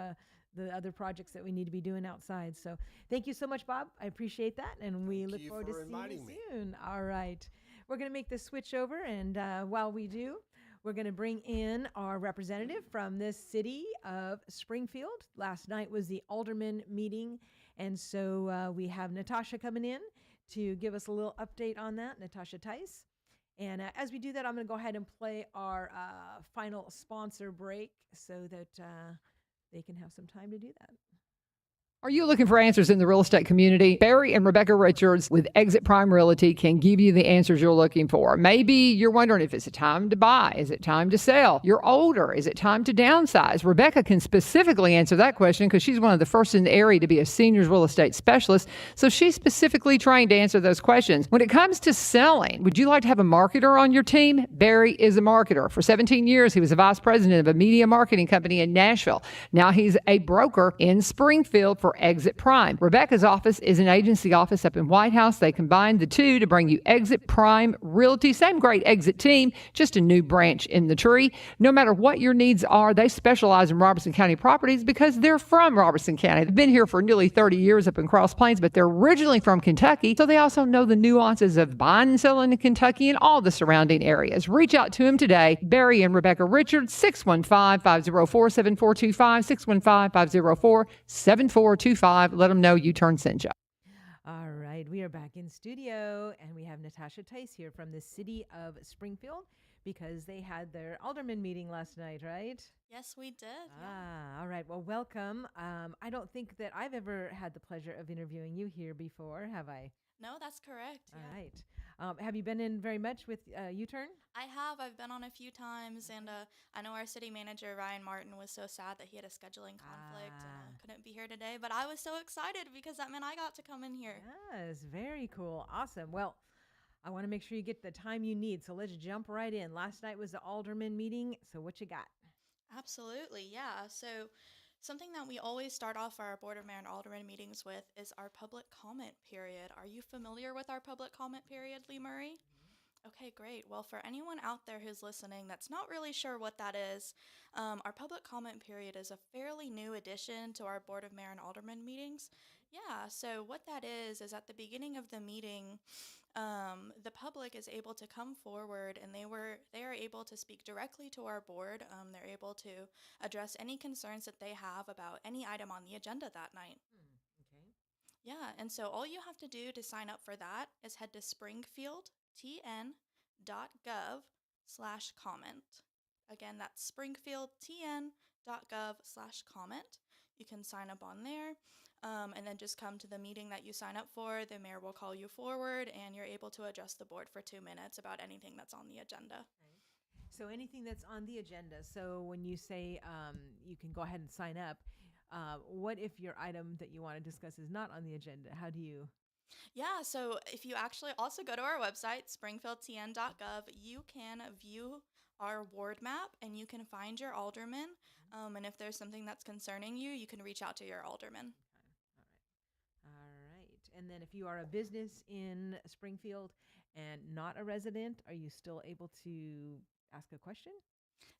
the other projects that we need to be doing outside. So thank you so much, Bob. I appreciate that. And we look you forward to for seeing you inviting me. soon. All right. We're going to make the switch over. And while we do, we're going to bring in our representative from this city of Springfield. Last night was the alderman meeting. And so we have Natasha coming in to give us a little update on that, Natasha Tice. And as we do that, I'm going to go ahead and play our final sponsor break so that they can have some time to do that. Are you looking for answers in the real estate community? Barry and Rebecca Richards with Exit Prime Realty can give you the answers you're looking for. Maybe you're wondering if it's a time to buy. Is it time to sell? You're older. Is it time to downsize? Rebecca can specifically answer that question because she's one of the first in the area to be a seniors real estate specialist. So she's specifically trained to answer those questions. When it comes to selling, would you like to have a marketer on your team? Barry is a marketer. For 17 years, he was a vice president of a media marketing company in Nashville. Now he's a broker in Springfield for Exit Prime. Rebecca's office is an agency office up in White House. They combined the two to bring you Exit Prime Realty. Same great Exit team, just a new branch in the tree. No matter what your needs are, they specialize in Robertson County properties because they're from Robertson County. They've been here for nearly 30 years up in Cross Plains, but they're originally from Kentucky, so they also know the nuances of buying and selling in Kentucky and all the surrounding areas. Reach out to them today. Barry and Rebecca Richards, 615-504-7425, 615-504-7425. Let them know U-Turn sent you. All right, we are back in studio, and we have Natasha Tice here from the city of Springfield because they had their alderman meeting last night, right? Yes, we did. All right. Well, welcome. I don't think that I've ever had the pleasure of interviewing you here before, have I? No, that's correct. All right. Have you been in very much with U-Turn? I have. I've been on a few times, and I know our city manager, Ryan Martin, was so sad that he had a scheduling conflict and couldn't be here today, but I was so excited because that meant I got to come in here. Yes, very cool. Awesome. Well, I want to make sure you get the time you need, so let's jump right in. Last night was the alderman meeting, so what you got? Absolutely, yeah. So something that we always start off our Board of Mayor and Alderman meetings with is our public comment period. Are you familiar with our public comment period, Lee Murray? Okay, great. Well, for anyone out there who's listening that's not really sure what that is, our public comment period is a fairly new addition to our Board of Mayor and Alderman meetings. Yeah, so what that is at the beginning of the meeting, the public is able to come forward and they are able to speak directly to our board. They're able to address any concerns that they have about any item on the agenda that night. Okay. Yeah, and so all you have to do to sign up for that is head to springfieldtn.gov/comment. Again, that's springfieldtn.gov/comment. You can sign up on there. And then just come to the meeting that you sign up for. The mayor will call you forward, and you're able to address the board for 2 minutes about anything that's on the agenda. So anything that's on the agenda. So when you say you can go ahead and sign up, what if your item that you want to discuss is not on the agenda? How do you? Yeah, so if you actually also go to our website, springfieldtn.gov, you can view our ward map and you can find your alderman. And if there's something that's concerning you, you can reach out to your alderman. Okay. All right. And then if you are a business in Springfield and not a resident, are you still able to ask a question?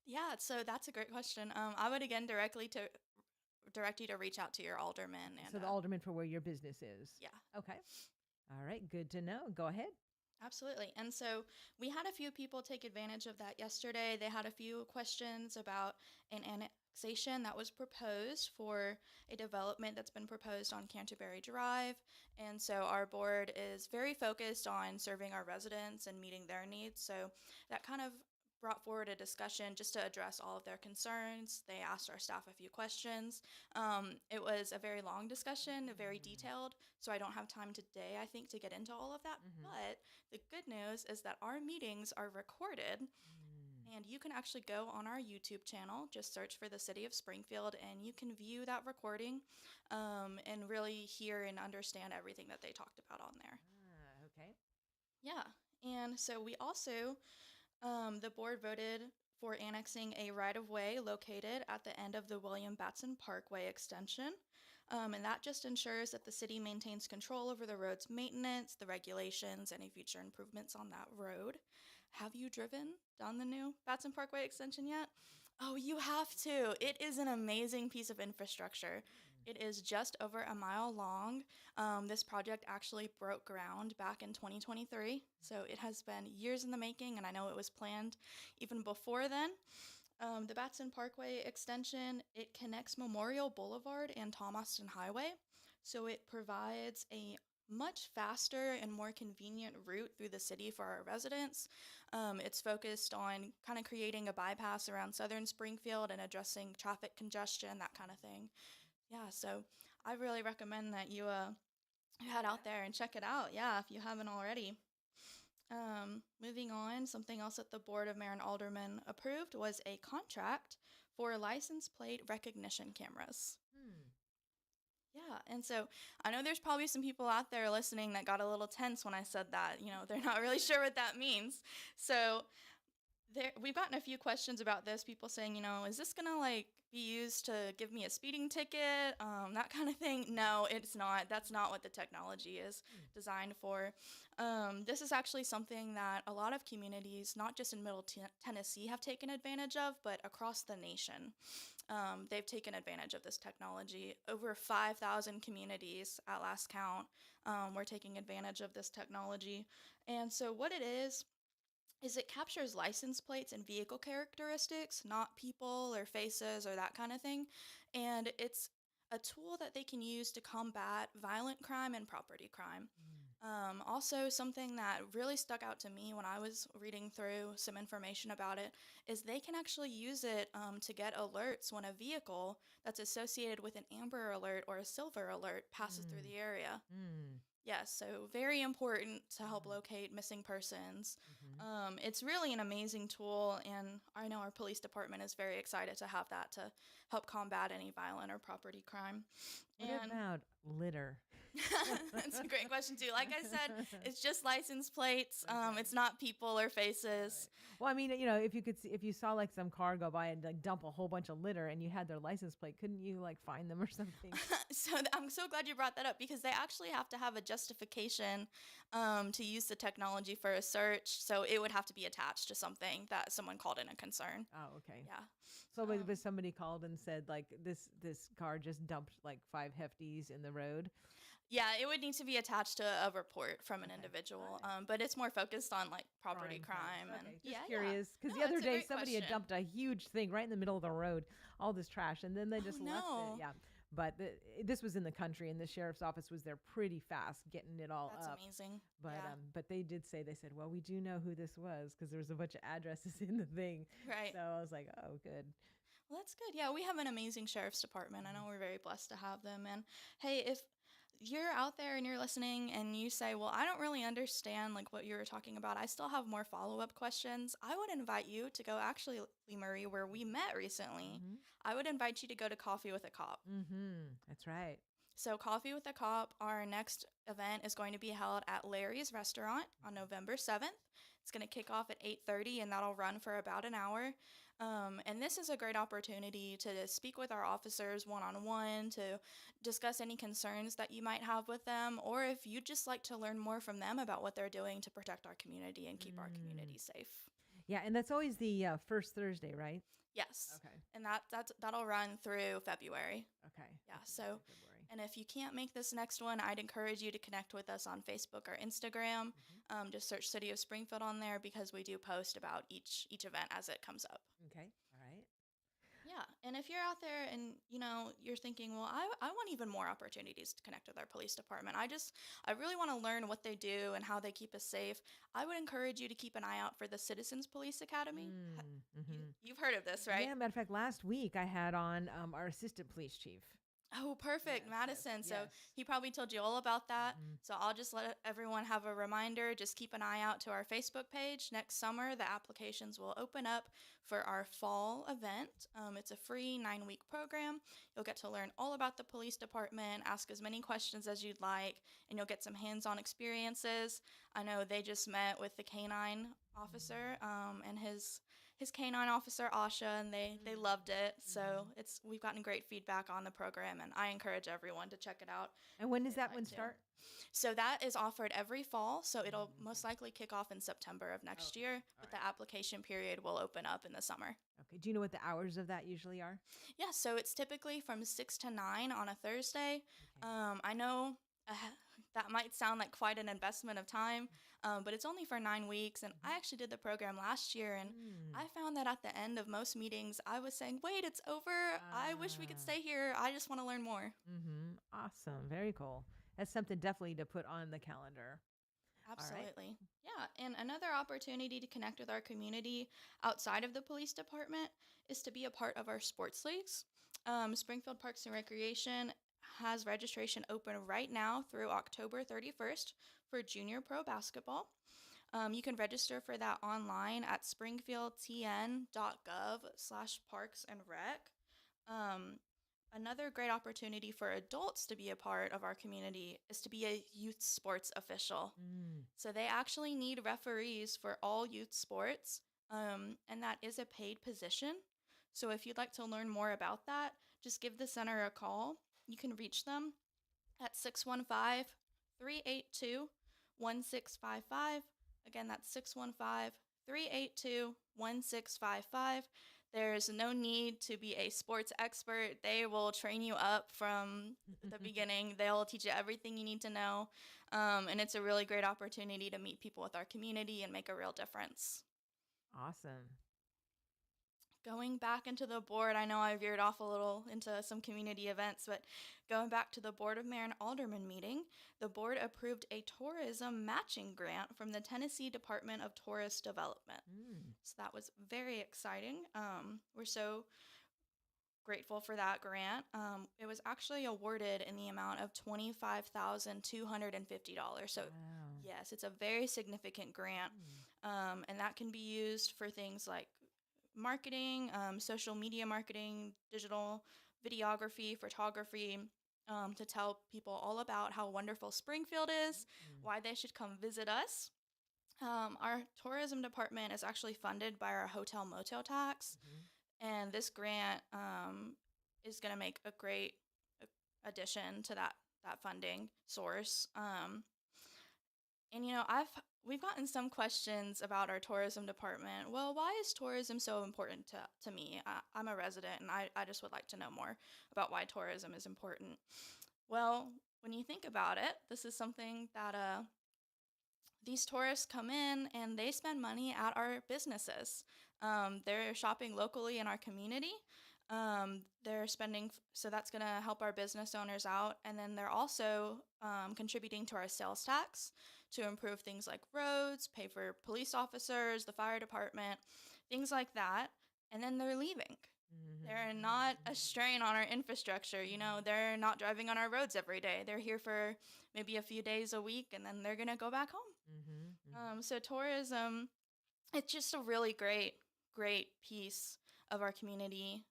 Yeah, so that's a great question. I would again direct you to reach out to your alderman and So the alderman for where your business is. yeah. Okay. All right. Good to know. Go ahead. Absolutely. And so we had a few people take advantage of that yesterday. They had a few questions about an annexation that was proposed for a development that's been proposed on Canterbury Drive. And so our board is very focused on serving our residents and meeting their needs. So that kind of brought forward a discussion just to address all of their concerns. They asked our staff a few questions. It was a very long discussion, very detailed. So I don't have time today, I think, to get into all of that. Mhm. But the good news is that our meetings are recorded, and you can actually go on our YouTube channel, just search for the City of Springfield, and you can view that recording and really hear and understand everything that they talked about on there. Okay. Yeah. And so we also, the board voted for annexing a right of way located at the end of the William Batson Parkway extension. And that just ensures that the city maintains control over the road's maintenance, the regulations, any future improvements on that road. Have you driven down the new Batson Parkway extension yet? Oh, you have to. It is an amazing piece of infrastructure. It is just over a mile long. This project actually broke ground back in 2023, so it has been years in the making, and I know it was planned even before then. The Batson Parkway extension, it connects Memorial Boulevard and Tom Austin Highway, so it provides a much faster and more convenient route through the city for our residents. It's focused on kind of creating a bypass around southern Springfield and addressing traffic congestion, that kind of thing. Yeah, so I really recommend that you head out there and check it out. Yeah, if you haven't already. Moving on, something else that the Board of Mayor and Aldermen approved was a contract for license plate recognition cameras. Yeah, and so I know there's probably some people out there listening that got a little tense when I said that. You know, they're not really sure what that means. So we've gotten a few questions about this. People saying, you know, is this gonna like be used to give me a speeding ticket, that kind of thing? No, it's not. That's not what the technology is designed for. This is actually something that a lot of communities, not just in Middle Tennessee, have taken advantage of, but across the nation. They've taken advantage of this technology. Over 5,000 communities at last count were taking advantage of this technology. And so what it is it captures license plates and vehicle characteristics, not people or faces or that kind of thing. And it's a tool that they can use to combat violent crime and property crime. Also, something that really stuck out to me when I was reading through some information about it is they can actually use it to get alerts when a vehicle that's associated with an amber alert or a silver alert passes through the area. Yes, so very important to help locate missing persons. It's really an amazing tool, and I know our police department is very excited to have that to help combat any violent or property crime. What And about litter? that's a great question too. Like I said, it's just license plates. It's not people or faces. Well, I mean, you know, if you could see, if you saw like some car go by and like dump a whole bunch of litter and you had their license plate, couldn't you like find them or something? I'm so glad you brought that up because they actually have to have a justification to use the technology for a search. So it would have to be attached to something that someone called in a concern. Oh, okay. Yeah. So was somebody called and said like this car just dumped like 5 hefties in the road? Yeah, it would need to be attached to a report from an Okay. individual, Alright. but it's more focused on like property crime crimes. and Okay, just yeah, curious because No, the other it's a day great somebody had question. dumped a huge thing right in the middle of the road, all this trash, and then they just left no. it. Yeah, but this was in the country, and the sheriff's office was there pretty fast getting it all That's up. amazing. But yeah. but they did say, they said, well, we do know who this was because there was a bunch of addresses in the thing. Right. So I was like, oh, good. Well, that's good. Yeah, we have an amazing sheriff's department. I know we're very blessed to have them. And hey, if you're out there and you're listening and you say, well, I don't really understand like what you were talking about, I still have more follow-up questions, I would invite you to go actually, Lee Murray, where we met recently. I would invite you to go to Coffee with a Cop. That's right. So, Coffee with a Cop, our next event is going to be held at Larry's Restaurant on November 7th. It's going to kick off at 8:30 and that'll run for about an hour. And this is a great opportunity to speak with our officers one-on-one, to discuss any concerns that you might have with them, or if you'd just like to learn more from them about what they're doing to protect our community and keep our community safe. Yeah, and that's always the first Thursday, right? Yes. Okay. And that'll run through February. Okay. Yeah, Okay, so February. and if you can't make this next one, I'd encourage you to connect with us on Facebook or Instagram. Just search City of Springfield on there because we do post about each event as it comes up. Okay. All right. Yeah, and if you're out there and you're thinking, well, I want even more opportunities to connect with our police department. I really want to learn what they do and how they keep us safe. I would encourage you to keep an eye out for the Citizens Police Academy. You've heard of this, right? Yeah, matter of fact, last week I had on our assistant police chief. Oh, perfect, Yes, Madison. yes, So yes. he probably told you all about that. Mhm. So I'll just let everyone have a reminder. Just keep an eye out to our Facebook page. Next summer, the applications will open up for our fall event. It's a free 9-week program. You'll get to learn all about the police department, ask as many questions as you'd like, and you'll get some hands-on experiences. I know they just met with the canine officer and his canine officer Asha, and they loved it. So we've gotten great feedback on the program, and I encourage everyone to check it out. And when does they'd that like one to. start? So that is offered every fall. So it'll most likely kick off in September of next Okay. year, but the application period will open up in the summer. Okay. Do you know what the hours of that usually are? Yeah, so it's typically from 6 to 9 on a Thursday. Okay. I know that might sound like quite an investment of time, but it's only for 9 weeks. And I actually did the program last year, and I found that at the end of most meetings, I was saying, wait, it's over. I wish we could stay here. I just want to learn more. Awesome. Very cool. That's something definitely to put on the calendar. Absolutely. Yeah. And another opportunity to connect with our community outside of the police department is to be a part of our sports leagues. Springfield Parks and Recreation has registration open right now through October 31st for junior pro basketball. You can register for that online at springfieldtn.gov/parksandrec. Another great opportunity for adults to be a part of our community is to be a youth sports official. So they actually need referees for all youth sports, and that is a paid position. So if you'd like to learn more about that, just give the center a call. You can reach them at 615-382-1655. Again, that's 615-382-1655. There's no need to be a sports expert. They will train you up from the beginning. They'll teach you everything you need to know. And it's a really great opportunity to meet people with our community and make a real difference. Awesome. Going back into the board, I know I veered off a little into some community events, but going back to the Board of Mayor and Alderman meeting, the board approved a tourism matching grant from the Tennessee Department of Tourist Development. So that was very exciting. We're so grateful for that grant. It was actually awarded in the amount of $25,250. So Wow. yes, it's a very significant grant. And that can be used for things like marketing, social media marketing, digital videography, photography, to tell people all about how wonderful Springfield is, why they should come visit us. Our tourism department is actually funded by our hotel motel tax, and this grant is going to make a great addition to that funding source. And we've gotten some questions about our tourism department. Well, why is tourism so important to me? I'm a resident, and I just would like to know more about why tourism is important. Well, when you think about it, this is something that these tourists come in and they spend money at our businesses. They're shopping locally in our community. They're spending, so that's going to help our business owners out. And then they're also contributing to our sales tax to improve things like roads, pay for police officers, the fire department, things like that. And then they're leaving. They're not a strain on our infrastructure. They're not driving on our roads every day. They're here for maybe a few days a week, and then they're going to go back home. So tourism, it's just a really great piece of our community.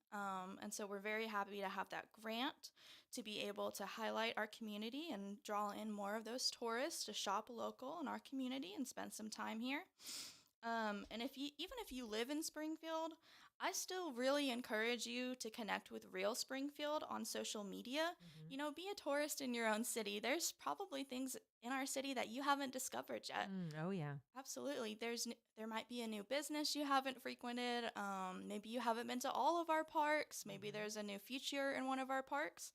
And so we're very happy to have that grant to be able to highlight our community and draw in more of those tourists to shop local in our community and spend some time here. And even if you live in Springfield, I still really encourage you to connect with Real Springfield on social media. Mhm. You know, be a tourist in your own city. There's probably things in our city that you haven't discovered yet. Oh, yeah. Absolutely. There might be a new business you haven't frequented. Maybe you haven't been to all of our parks. Maybe Mhm. there's a new feature in one of our parks.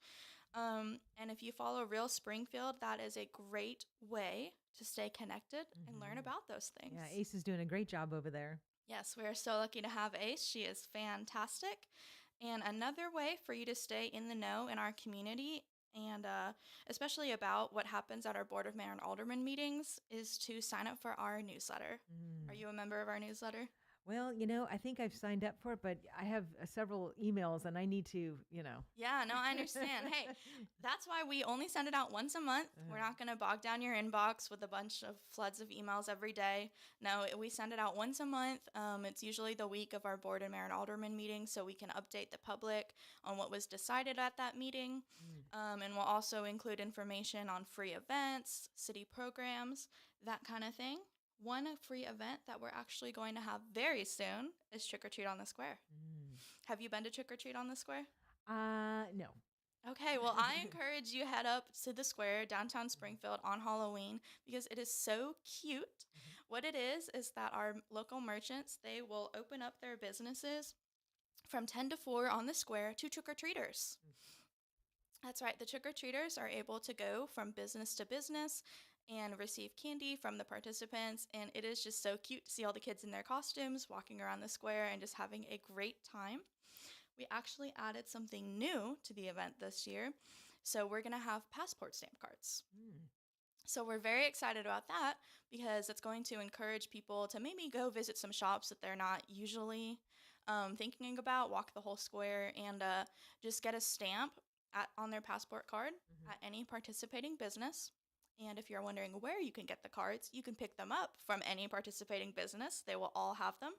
And if you follow Real Springfield, that is a great way to stay connected and learn Mhm. about those things. Yeah, Ace is doing a great job over there. Yes, we are so lucky to have Ace. She is fantastic. And another way for you to stay in the know in our community and especially about what happens at our Board of Mayor and Alderman meetings is to sign up for our newsletter. Are Mm. you a member of our newsletter? Well, I think I've signed up for it, but I have several emails and I need to. Yeah, no, I understand. Hey, that's why we only send it out once a month. We're not going to bog down your inbox with a bunch of floods of emails every day. No, we send it out once a month. It's usually the week of our board and mayor and alderman meeting, so we can update the public on what was decided at that meeting. And we'll also include information on free events, city programs, that kind of thing. One free event that we're actually going to have very soon is Trick or Treat on the Square. Mm. Have you been to Trick or Treat on the Square? No. Okay, well, I encourage you head up to the square downtown Springfield on Halloween because it is so cute. What it is that our local merchants, they will open up their businesses from 10 to 4 on the square to trick-or-treaters. That's right, the trick-or-treaters are able to go from business to business and receive candy from the participants, and it is just so cute to see all the kids in their costumes walking around the square and just having a great time. We actually added something new to the event this year. So we're going to have passport stamp cards. Mm. So we're very excited about that because it's going to encourage people to maybe go visit some shops that they're not usually thinking about, walk the whole square, and just get a stamp on their passport card at any participating business. And if you're wondering where you can get the cards, you can pick them up from any participating business. They will all have them.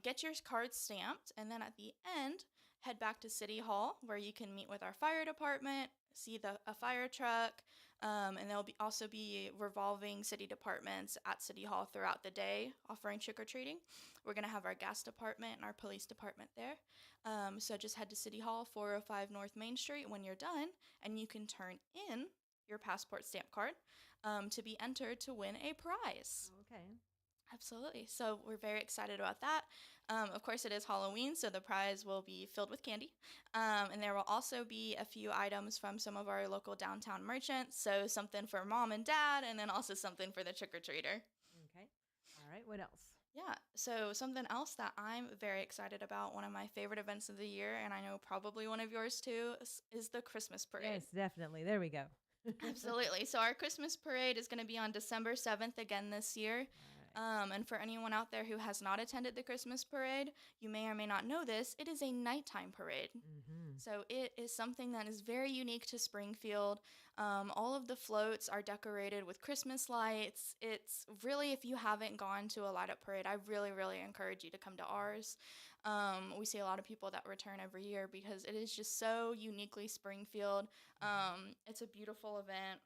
Get your cards stamped, and then at the end, head back to City Hall where you can meet with our fire department, see a fire truck, and there'll also be revolving city departments at City Hall throughout the day offering trick-or-treating. We're going to have our gas department and our police department there. So just head to City Hall, 405 North Main Street when you're done, and you can turn in your passport stamp card to be entered to win a prize. Okay. Absolutely. So we're very excited about that. Of course, it is Halloween, so the prize will be filled with candy. And there will also be a few items from some of our local downtown merchants. So something for mom and dad, and then also something for the trick-or-treater. Okay. All right. What else? Yeah. So something else that I'm very excited about, one of my favorite events of the year, and I know probably one of yours too, is the Christmas parade. Yes, definitely. There we go. Absolutely. So our Christmas parade is going to be on December 7th again this year. And for anyone out there who has not attended the Christmas parade, you may or may not know this, it is a nighttime parade. Mm-hmm. So it is something that is very unique to Springfield. All of the floats are decorated with Christmas lights. It's really, if you haven't gone to a light up parade, I really, really encourage you to come to ours. We see a lot of people that return every year because it is just so uniquely Springfield. It's a beautiful event.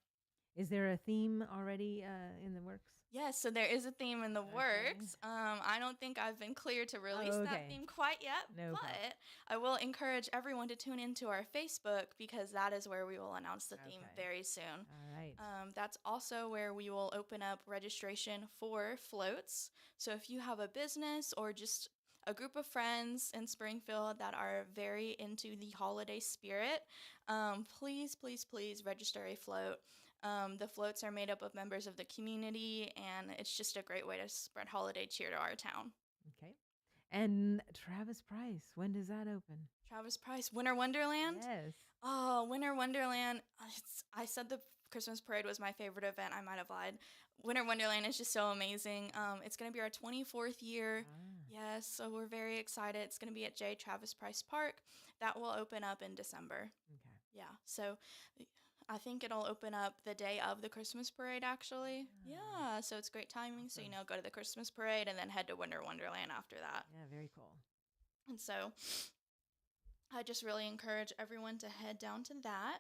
Is there a theme already in the works? Yes, so there is a theme in the Okay. works. I don't think I've been clear to release okay. that theme quite yet, No but problem. I will encourage everyone to tune into our Facebook because that is where we will announce the theme Okay. very soon. All right. That's also where we will open up registration for floats. So if you have a business or just a group of friends in Springfield that are very into the holiday spirit, please, please, please register a float. The floats are made up of members of the community, and it's just a great way to spread holiday cheer to our town. Okay. And Travis Price, when does that open? Travis Price, Winter Wonderland. Yes. Oh, Winter Wonderland. I said the Christmas parade was my favorite event. I might have lied. Winter Wonderland is just so amazing. It's going to be our 24th year. Ah, Yes, so we're very excited. It's going to be at J. Travis Price Park. That will open up in December. okay. Yeah, so I think it'll open up the day of the Christmas parade, actually. Yeah, so it's great timing. So, Awesome. go to the Christmas parade and then head to Winter Wonderland after that. Yeah, very cool. And so I just really encourage everyone to head down to that.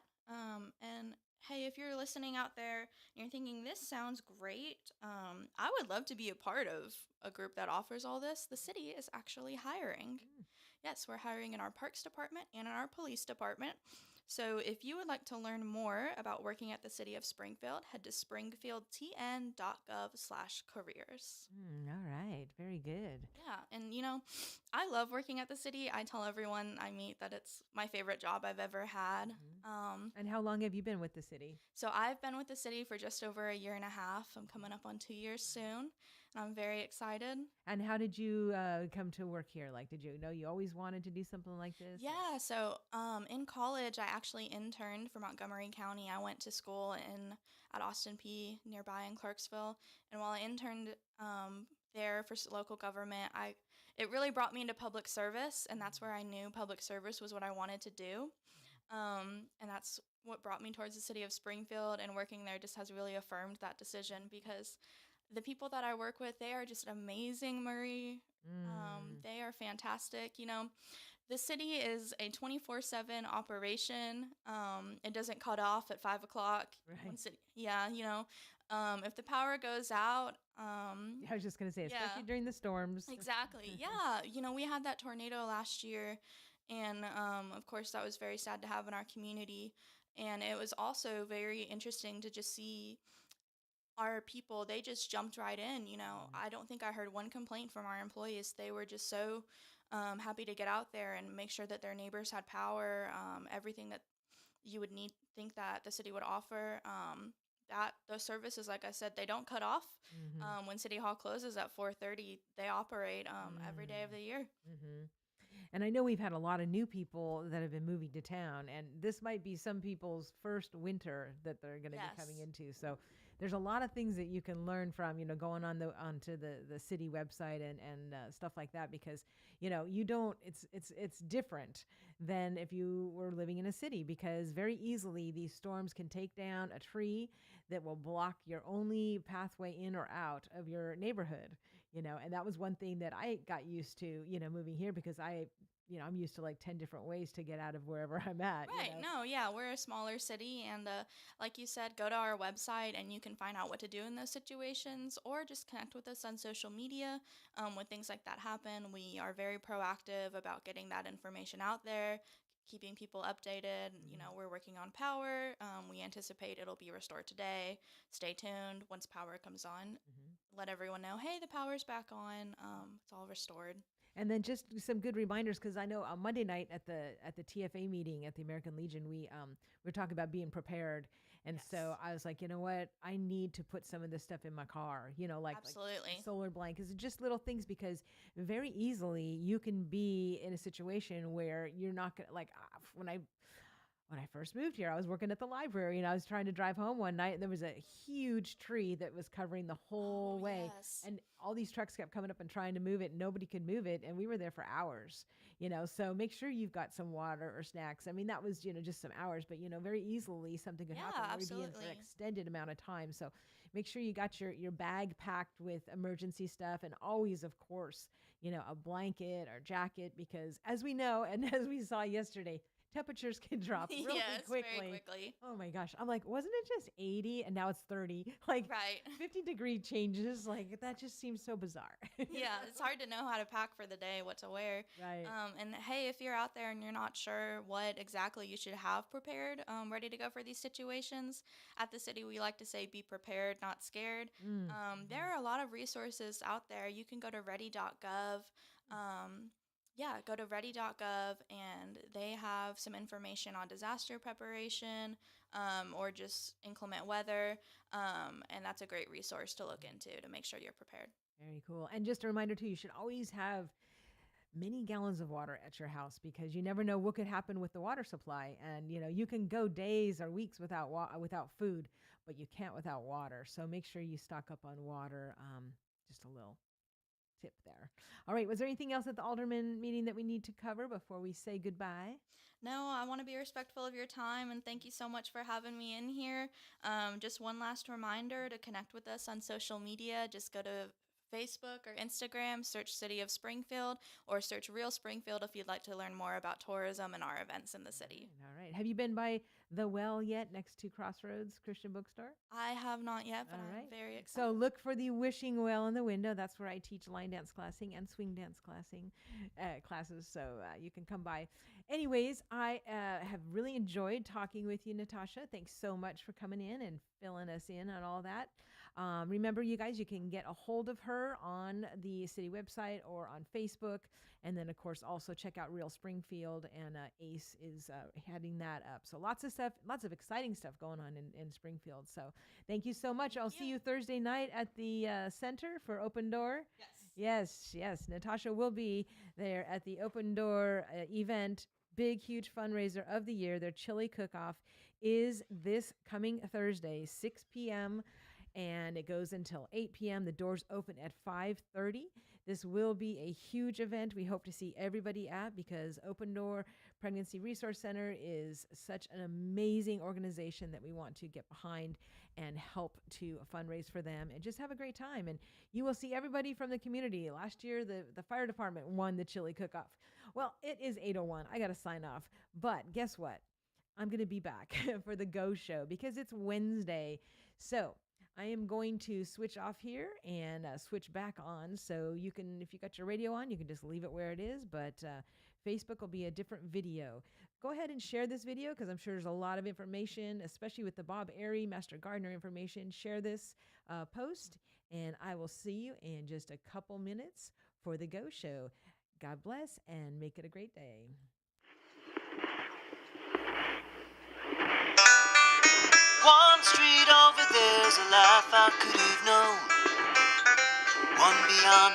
And hey, if you're listening out there and you're thinking, this sounds great, I would love to be a part of a group that offers all this. The city is actually hiring. Yes, we're hiring in our parks department and in our police department. So if you would like to learn more about working at the city of Springfield, head to springfieldtn.gov/careers. All right. Very good. Yeah, and I love working at the city. I tell everyone I meet that it's my favorite job I've ever had. And how long have you been with the city? So I've been with the city for just over a year and a half. I'm coming up on 2 years soon, and I'm very excited. And how did you come to work here? Like, did you know you always wanted to do something like this? Yeah, so in college, I actually interned for Montgomery County. I went to school at Austin P nearby in Clarksville, and while I interned there for local government, it really brought me into public service, and that's where I knew public service was what I wanted to do. And that's what brought me towards the city of Springfield, and working there just has really affirmed that decision because the people that I work with, they are just amazing, Marie. They are fantastic. The city is a 24/7 operation. It doesn't cut off at 5 o'clock. Right. If the power goes out, I was just going to say, especially yeah. during the storms. Exactly. Yeah. We had that tornado last year. And of course, that was very sad to have in our community. And it was also very interesting to just see our people. They just jumped right in. I don't think I heard one complaint from our employees. They were just so happy to get out there and make sure that their neighbors had power, everything that you would think that the city would offer. That those services, like I said, they don't cut off. When City Hall closes at 4:30, they operate every day of the year. Mm-hmm. And I know we've had a lot of new people that have been moving to town, and this might be some people's first winter that they're going to be coming into. So there's a lot of things that you can learn from, going onto the city website and stuff like that, because you don't. It's different than if you were living in a city, because very easily these storms can take down a tree that will block your only pathway in or out of your neighborhood. And that was one thing that I got used to, moving here, because I'm used to like 10 different ways to get out of wherever I'm at. Right. No, yeah, we're a smaller city. And like you said, go to our website and you can find out what to do in those situations, or just connect with us on social media when things like that happen. We are very proactive about getting that information out there, keeping people updated. We're working on power. We anticipate it'll be restored today. Stay tuned. Once power comes on, let everyone know, hey, the power's back on. It's all restored. And then just some good reminders, because I know on Monday night at the TFA meeting at the American Legion, we were talking about being prepared. And so I was like, you know what? I need to put some of this stuff in my car, like solar blankets, just little things, because very easily you can be in a situation where you're not going to, like, when I first moved here, I was working at the library, and I was trying to drive home one night, and there was a huge tree that was covering the whole way. Yes. And all these trucks kept coming up and trying to move it, and nobody could move it. And we were there for hours, so make sure you've got some water or snacks. I mean, that was, just some hours, but, very easily something could happen where you'd be in for an extended amount of time. So make sure you got your bag packed with emergency stuff, and always, of course, a blanket or jacket, because as we know, and as we saw yesterday, temperatures can drop really quickly. Very quickly. Oh my gosh. I'm like, wasn't it just 80 and now it's 30? Like, right. 50-degree changes. Like, that just seems so bizarre. Yeah, it's hard to know how to pack for the day, what to wear. Right. And hey, if you're out there and you're not sure what exactly you should have prepared, ready to go for these situations, at the city we like to say, be prepared, not scared. There are a lot of resources out there. You can go to ready.gov. Go to ready.gov, and they have some information on disaster preparation or just inclement weather. And that's a great resource to look into to make sure you're prepared. Very cool. And just a reminder too, you should always have many gallons of water at your house, because you never know what could happen with the water supply. And, you can go days or weeks without food, but you can't without water. So make sure you stock up on water. Just a little tip there. All right. Was there anything else at the Alderman meeting that we need to cover before we say goodbye? No, I want to be respectful of your time, and thank you so much for having me in here. Just one last reminder to connect with us on social media. Just go to Facebook or Instagram, search City of Springfield, or search Real Springfield if you'd like to learn more about tourism and our events in the city. All right. Have you been by the well yet next to Crossroads Christian Bookstore? I have not yet, but All I'm right. very excited. So look for the wishing well in the window. That's where I teach line dance classing and swing dance classes. So you can come by. Anyways, I have really enjoyed talking with you, Natasha. Thanks so much for coming in and filling us in on all that. Remember, you guys, you can get a hold of her on the city website or on Facebook. And then, of course, also check out Real Springfield, and Ace is heading that up. So lots of stuff, lots of exciting stuff going on in Springfield. So thank you so much. I'll see you Thursday night at the center for Open Door. Yes. Natasha will be there at the Open Door event. Big, huge fundraiser of the year. Their chili cook-off is this coming Thursday, 6 p.m., and it goes until 8 p.m. The doors open at 5:30. This will be a huge event we hope to see everybody at, because Open Door Pregnancy Resource Center is such an amazing organization that we want to get behind and help to fundraise for them and just have a great time. And you will see everybody from the community. Last year, the fire department won the chili cook-off. Well, it is 8:01. I got to sign off. But guess what? I'm going to be back for the Go Show because it's Wednesday. So I am going to switch off here and switch back on. So you can, if you got your radio on, you can just leave it where it is. But Facebook will be a different video. Go ahead and share this video because I'm sure there's a lot of information, especially with the Bob Airy Master Gardener information. Share this post, and I will see you in just a couple minutes for the Go Show. God bless and make it a great day. One street over there's a life I could have known. One beyond